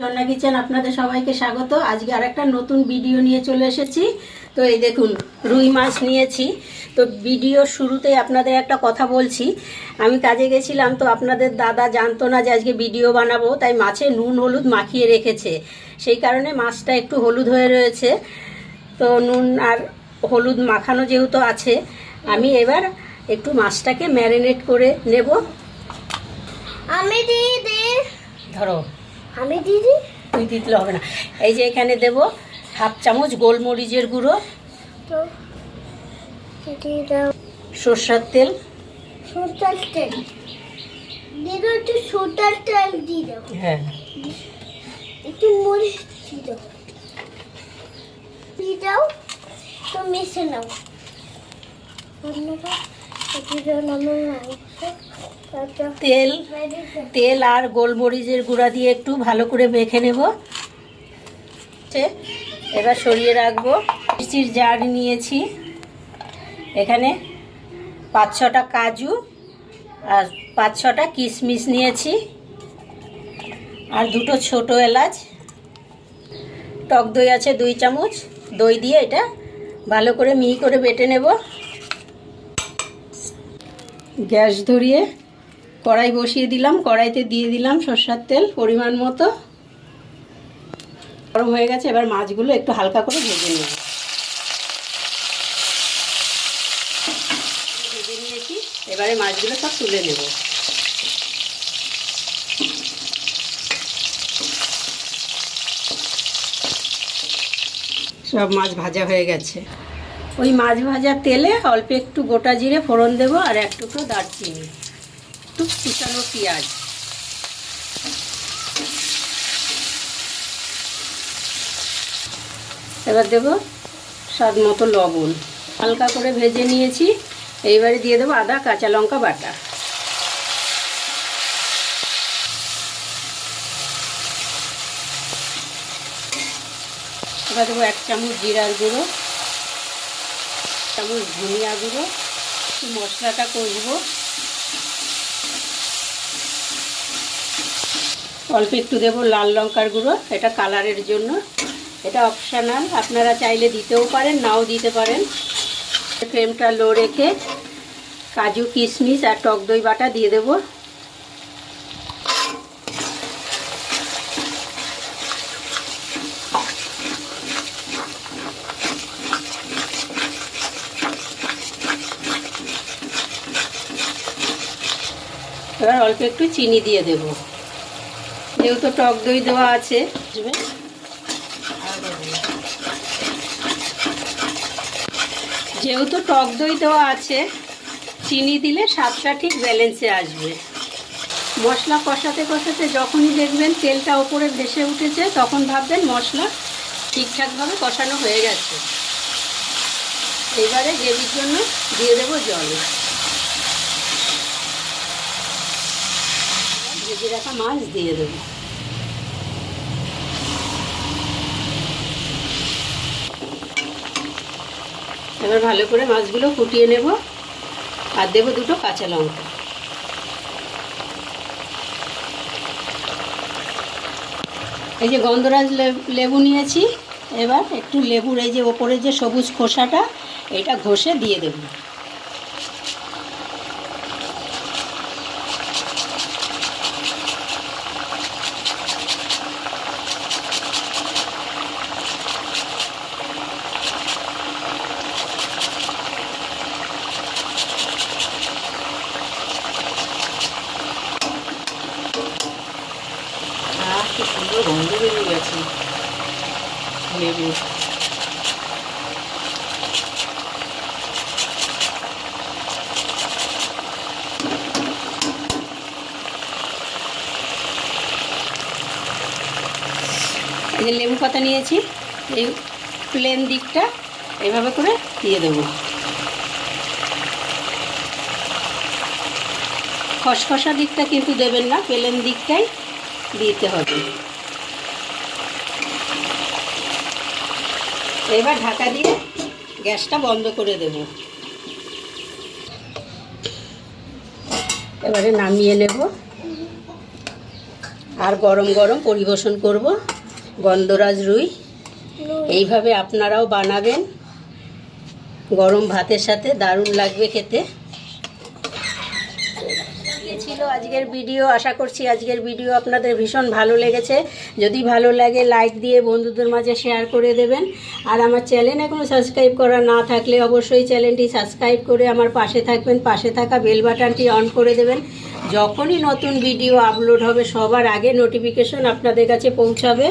ঝর্ণা kitchen আপনাদের সবাইকে স্বাগত। আজকে আরেকটা নতুন ভিডিও নিয়ে চলে এসেছি। তো এই দেখুন রুই মাছ নিয়েছি। তো ভিডিও শুরুতেই আপনাদের একটা কথা বলছি, আমি কাজে গেছিলাম, তো আপনাদের দাদা জানতো না যে আজকে ভিডিও বানাবো, তাই মাছে নুন হলুদ মাখিয়ে রেখেছে, সেই কারণে মাছটা একটু হলুদ হয়ে রয়েছে। তো নুন আর হলুদ মাখানো যেহেতু আছে, আমি এবার একটু মাছটাকে ম্যারিনেট করে নেব। আমি দিদি ধরো, আমি দিদি তুই দিতে হবে না। এই যে এখানে দেব হাফ চামচ গোলমরিচের গুঁড়ো, তো দিদি দাও সরষের তেল, সরষের তেল দিদি, একটু সরষের তেল দিয়ে দাও, হ্যাঁ একটু মরিচ দিয়ে দাও, তো মিশে নাও। তেল তেল আর গোলমরিচের গুঁড়া দিয়ে একটু ভালো করে মেখে নেব। এবার সরিয়ে রাখবো। মিষ্টির জার নিয়েছি, এখানে 5-6টা কাজু আর 5-6টা কিশমিশ নিয়েছি, আর 2টো ছোটো এলাচ। টক দই আছে 2 চামচ, দই দিয়ে এটা ভালো করে মিহি করে বেটে নেব। গ্যাস ধরিয়ে কড়াই বসিয়ে দিলাম, কড়াইতে দিয়ে দিলাম সরষের তেল পরিমাণ মতো। গরম হয়ে গেছে, এবার মাছগুলো একটু হালকা করে ভেজে নেব। ভেজে নিয়েছি, এবারে মাছগুলো সব তুলে নেব। সব মাছ ভাজা হয়ে গেছে। ওই মাছ ভাজার তেলে অল্প একটু গোটা জিরে ফোড়ন দেব, আর এক টুকরো দারচিনি, একটু কুচানো পেঁয়াজ। এবার দেব স্বাদ মতো লবণ। হালকা করে ভেজে নিয়েছি, এইবারে দিয়ে দেবো আদা কাঁচা লঙ্কা বাটা। এবার দেবো 1 চামচ জিরার গুঁড়ো, 1 চামচ ধনিয়া গুঁড়ো। মশলাটা কষবো, অল্প একটু দেবো লাল লঙ্কার গুঁড়ো, এটা কালারের জন্য, এটা অপশনাল, আপনারা চাইলে দিতেও পারেন নাও দিতে পারেন। ফ্লেমটা লো রেখে কাজু কিশমিশ আর টক দই বাটা দিয়ে দেবো। এবার অল্প একটু চিনি দিয়ে দেব, যেহেতু টক দই দেওয়া আছে। যেহেতু টক দই দেওয়া আছে, চিনি দিলে স্বাদটা ঠিক ব্যালেন্সে আসবে। মশলা কষাতে কষাতে যখনই দেখবেন তেলটা ওপরে ভেসে উঠেছে, তখন ভাববেন মশলা ঠিকঠাকভাবে কষানো হয়ে গেছে। এবারে গ্রেভির জন্য দিয়ে দেবো জল। ভেজে রাখা মাছ দিয়ে দেবো। এবার ভালো করে মাছগুলো ফুটিয়ে নেব, আর দেবো 2টো কাঁচা লঙ্কা। এই যে গন্ধরাজ লেবু নিয়েছি, এবার একটু লেবুর এই যে ওপরের যে সবুজ খোসাটা, এটা ঘষে দিয়ে দেব। কি সুন্দর গন্ধ বেরিয়ে গেছে লেবু। এই যে লেবু পাতা নিয়েছি, এই প্লেন দিকটা এইভাবে করে দিয়ে দেবো। খসখসা দিকটা কিন্তু দেবেন না, প্লেন দিকটাই দিতে হবে। এবার ঢাকা দিয়ে গ্যাসটা বন্ধ করে দেব। এবারে নামিয়ে নেব। আর গরম গরম পরিবেশন করব গন্ধরাজ রুই। এইভাবে আপনারাও বানাবেন, গরম ভাতের সাথে দারুণ লাগবে খেতে। ছিল আজকের ভিডিও। আশা করছি আজকের ভিডিও আপনাদের ভীষণ ভালো লেগেছে। যদি ভালো লাগে লাইক দিয়ে বন্ধুদের মাঝে শেয়ার করে দেবেন। আর আমার চ্যানেল এখনও সাবস্ক্রাইব করা না থাকলে অবশ্যই চ্যানেলটি সাবস্ক্রাইব করে আমার পাশে থাকবেন, পাশে থাকা বেল বাটনটি অন করে দেবেন। যখনই নতুন ভিডিও আপলোড হবে সবার আগে নোটিফিকেশন আপনাদের কাছে পৌঁছাবে।